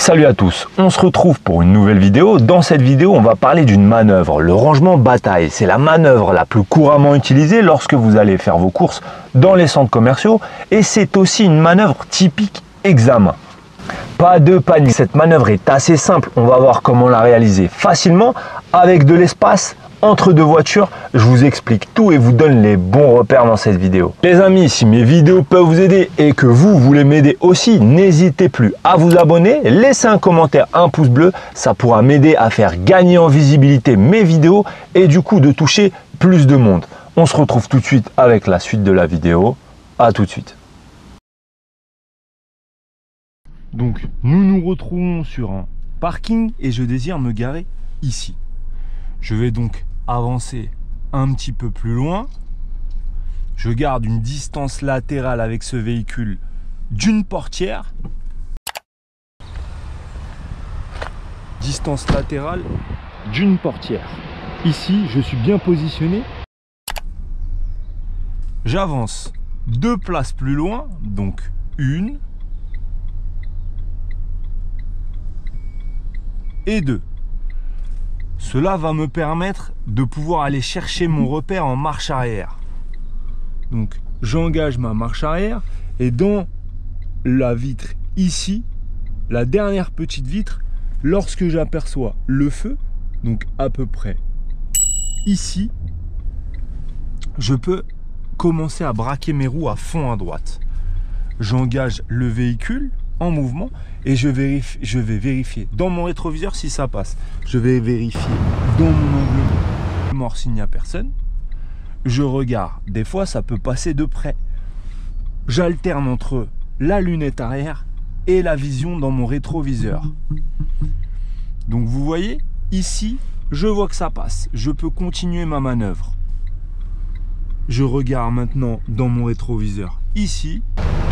Salut à tous, on se retrouve pour une nouvelle vidéo. Dans cette vidéo, on va parler d'une manœuvre, le rangement bataille. C'est la manœuvre la plus couramment utilisée lorsque vous allez faire vos courses dans les centres commerciaux et c'est aussi une manœuvre typique examen. Pas de panique, cette manœuvre est assez simple. On va voir comment la réaliser facilement avec de l'espace entre deux voitures. Je vous explique tout et vous donne les bons repères dans cette vidéo. Les amis, si mes vidéos peuvent vous aider et que vous voulez m'aider aussi, n'hésitez plus à vous abonner, laissez un commentaire, un pouce bleu, ça pourra m'aider à faire gagner en visibilité mes vidéos et du coup de toucher plus de monde. On se retrouve tout de suite avec la suite de la vidéo. À tout de suite. Donc nous nous retrouvons sur un parking et je désire me garer ici. Je vais donc avancer un petit peu plus loin. Je garde une distance latérale avec ce véhicule d'une portière. Distance latérale d'une portière. Ici, je suis bien positionné. J'avance 2 places plus loin, donc 1 et 2. Cela va me permettre de pouvoir aller chercher mon repère en marche arrière. Donc j'engage ma marche arrière et dans la vitre ici, la dernière petite vitre, lorsque j'aperçois le feu, donc à peu près ici, je peux commencer à braquer mes roues à fond à droite. J'engage le véhicule en mouvement et je vais vérifier dans mon rétroviseur si ça passe. Je vais vérifier dans mon angle mort s'il n'y a personne. Je regarde, des fois ça peut passer de près. J'alterne entre la lunette arrière et la vision dans mon rétroviseur. Donc vous voyez, ici, je vois que ça passe. Je peux continuer ma manœuvre. Je regarde maintenant dans mon rétroviseur ici,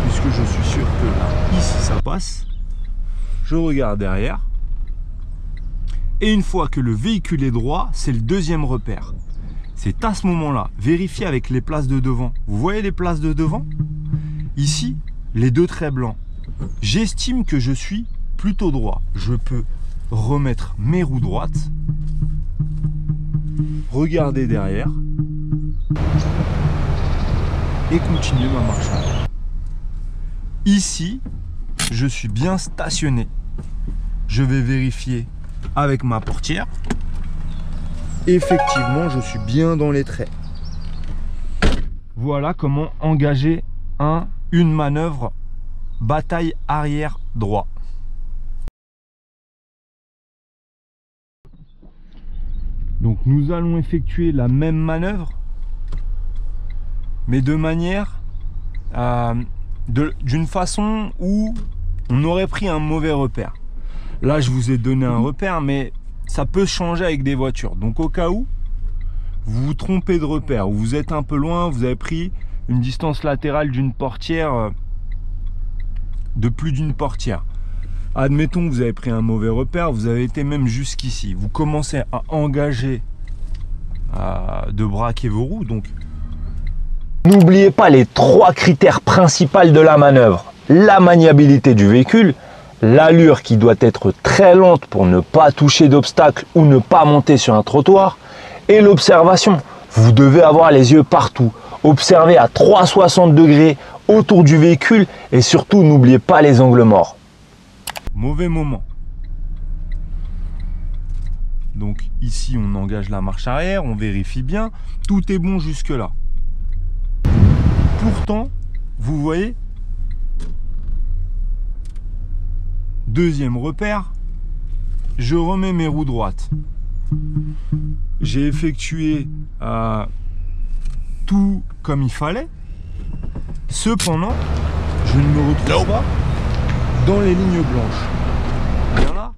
puisque je suis sûr que là, ici ça passe. Je regarde derrière. Et une fois que le véhicule est droit, c'est le deuxième repère. C'est à ce moment-là, vérifier avec les places de devant. Vous voyez les places de devant? Ici, les 2 traits blancs. J'estime que je suis plutôt droit. Je peux remettre mes roues droites. Regarder derrière. Et continuer ma marche arrière. Ici, je suis bien stationné. Je vais vérifier avec ma portière. Effectivement, je suis bien dans les traits. Voilà comment engager une manœuvre bataille arrière droit. Donc nous allons effectuer la même manœuvre, mais de manière d'une façon où on aurait pris un mauvais repère. Là, je vous ai donné un repère, mais ça peut changer avec des voitures. Donc, au cas où vous vous trompez de repère, ou vous êtes un peu loin, vous avez pris une distance latérale d'une portière, de plus d'une portière. Admettons que vous avez pris un mauvais repère, vous avez été même jusqu'ici. Vous commencez à engager, de braquer vos roues. Donc, n'oubliez pas les 3 critères principaux de la manœuvre. La maniabilité du véhicule, l'allure qui doit être très lente pour ne pas toucher d'obstacles ou ne pas monter sur un trottoir et l'observation. Vous devez avoir les yeux partout, observer à 360 degrés autour du véhicule et surtout n'oubliez pas les angles morts. Mauvais moment. Donc ici on engage la marche arrière, on vérifie bien, tout est bon jusque là. Pourtant, vous voyez, deuxième repère, je remets mes roues droites. J'ai effectué tout comme il fallait. Cependant, je ne me retrouve pas dans les lignes blanches. Bien là,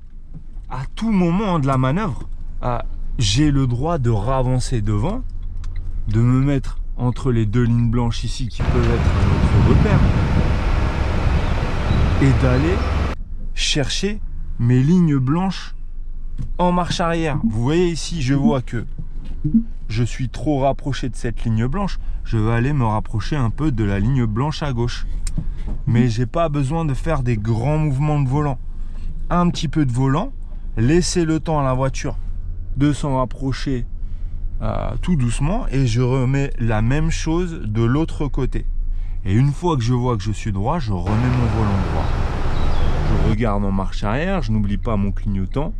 à tout moment de la manœuvre, j'ai le droit de ravancer devant, de me mettre entre les 2 lignes blanches ici qui peuvent être un autre repère et d'aller chercher mes lignes blanches en marche arrière. Vous voyez ici, je vois que je suis trop rapproché de cette ligne blanche. Je vais aller me rapprocher un peu de la ligne blanche à gauche. Mais j'ai pas besoin de faire des grands mouvements de volant. un petit peu de volant, laisser le temps à la voiture de s'en rapprocher tout doucement, et je remets la même chose de l'autre côté. Et une fois que je vois que je suis droit, je remets mon volant droit. Je regarde en marche arrière, je n'oublie pas mon clignotant.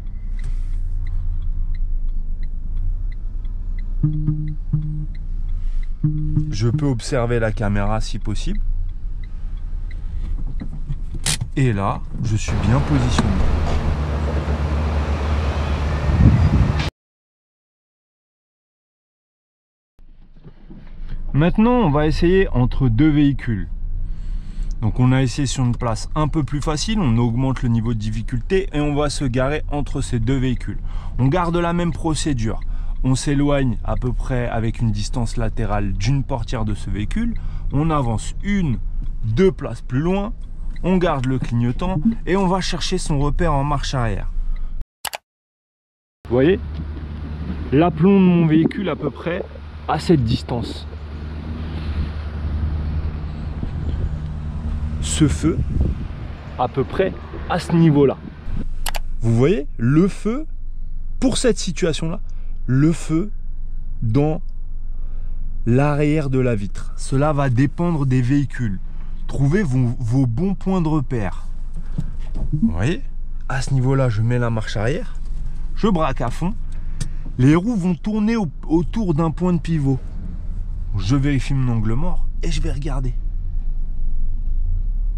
Je peux observer la caméra si possible. Et là, je suis bien positionné. Maintenant, on va essayer entre deux véhicules. Donc on a essayé sur une place un peu plus facile, on augmente le niveau de difficulté et on va se garer entre ces deux véhicules. On garde la même procédure. On s'éloigne à peu près avec une distance latérale d'une portière de ce véhicule. On avance 1-2 places plus loin. On garde le clignotant et on va chercher son repère en marche arrière. Vous voyez, l'aplomb de mon véhicule à peu près à cette distance. Ce feu à peu près à ce niveau-là. Vous voyez, le feu, pour cette situation-là, le feu dans l'arrière de la vitre. Cela va dépendre des véhicules. Trouvez vos bons points de repère. Vous voyez, à ce niveau-là, je mets la marche arrière, je braque à fond. Les roues vont tourner autour d'un point de pivot. Je vérifie mon angle mort et je vais regarder.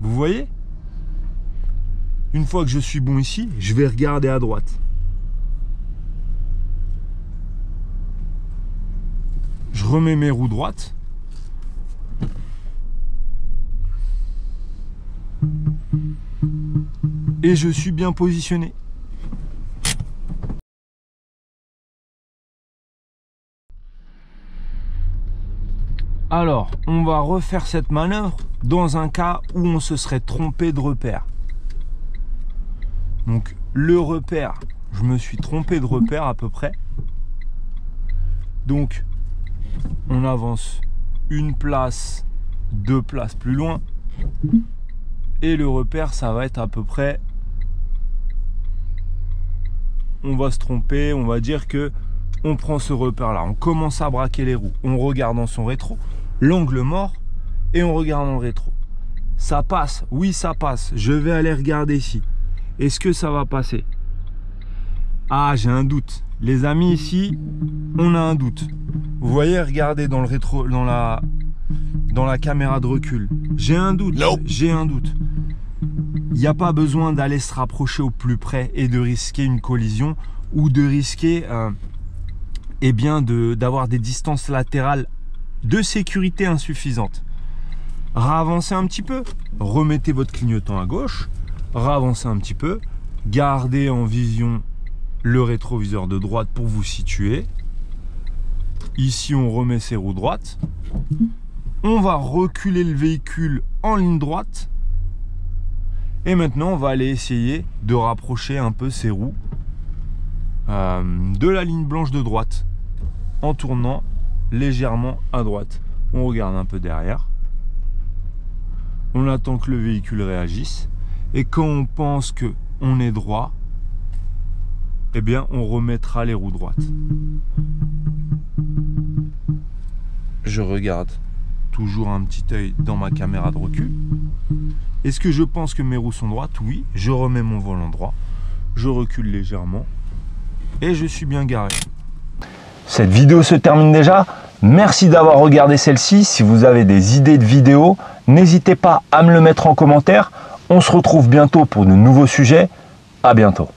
Vous voyez? Une fois que je suis bon ici, je vais regarder à droite. Je remets mes roues droites. Et je suis bien positionné. Alors, on va refaire cette manœuvre dans un cas où on se serait trompé de repère. Donc, le repère, je me suis trompé de repère à peu près. Donc, on avance 1 place, 2 places plus loin. Et le repère, ça va être à peu près... On va se tromper, on va dire que on prend ce repère-là. On commence à braquer les roues. On regarde dans son rétro, l'angle mort, et on regarde dans le rétro. Ça passe? Oui, ça passe. Je vais aller regarder ici. Est-ce que ça va passer? Ah, j'ai un doute. Les amis, ici, on a un doute. Vous voyez, regardez dans le rétro, dans la caméra de recul. J'ai un doute. J'ai un doute. Il n'y a pas besoin d'aller se rapprocher au plus près et de risquer une collision ou de risquer eh bien d'avoir des distances latérales de sécurité insuffisantes. Ravancez un petit peu, remettez votre clignotant à gauche, ravancez un petit peu, gardez en vision le rétroviseur de droite pour vous situer. Ici, on remet ses roues droites. On va reculer le véhicule en ligne droite. Et maintenant, on va aller essayer de rapprocher un peu ses roues de la ligne blanche de droite en tournant légèrement à droite. On regarde un peu derrière. On attend que le véhicule réagisse. Et quand on pense qu'on est droit, eh bien, on remettra les roues droites. Je regarde toujours un petit œil dans ma caméra de recul. Est-ce que je pense que mes roues sont droites? Oui. Je remets mon volant droit. Je recule légèrement. Et je suis bien garé. Cette vidéo se termine déjà. Merci d'avoir regardé celle-ci. Si vous avez des idées de vidéos, n'hésitez pas à me le mettre en commentaire. On se retrouve bientôt pour de nouveaux sujets. À bientôt.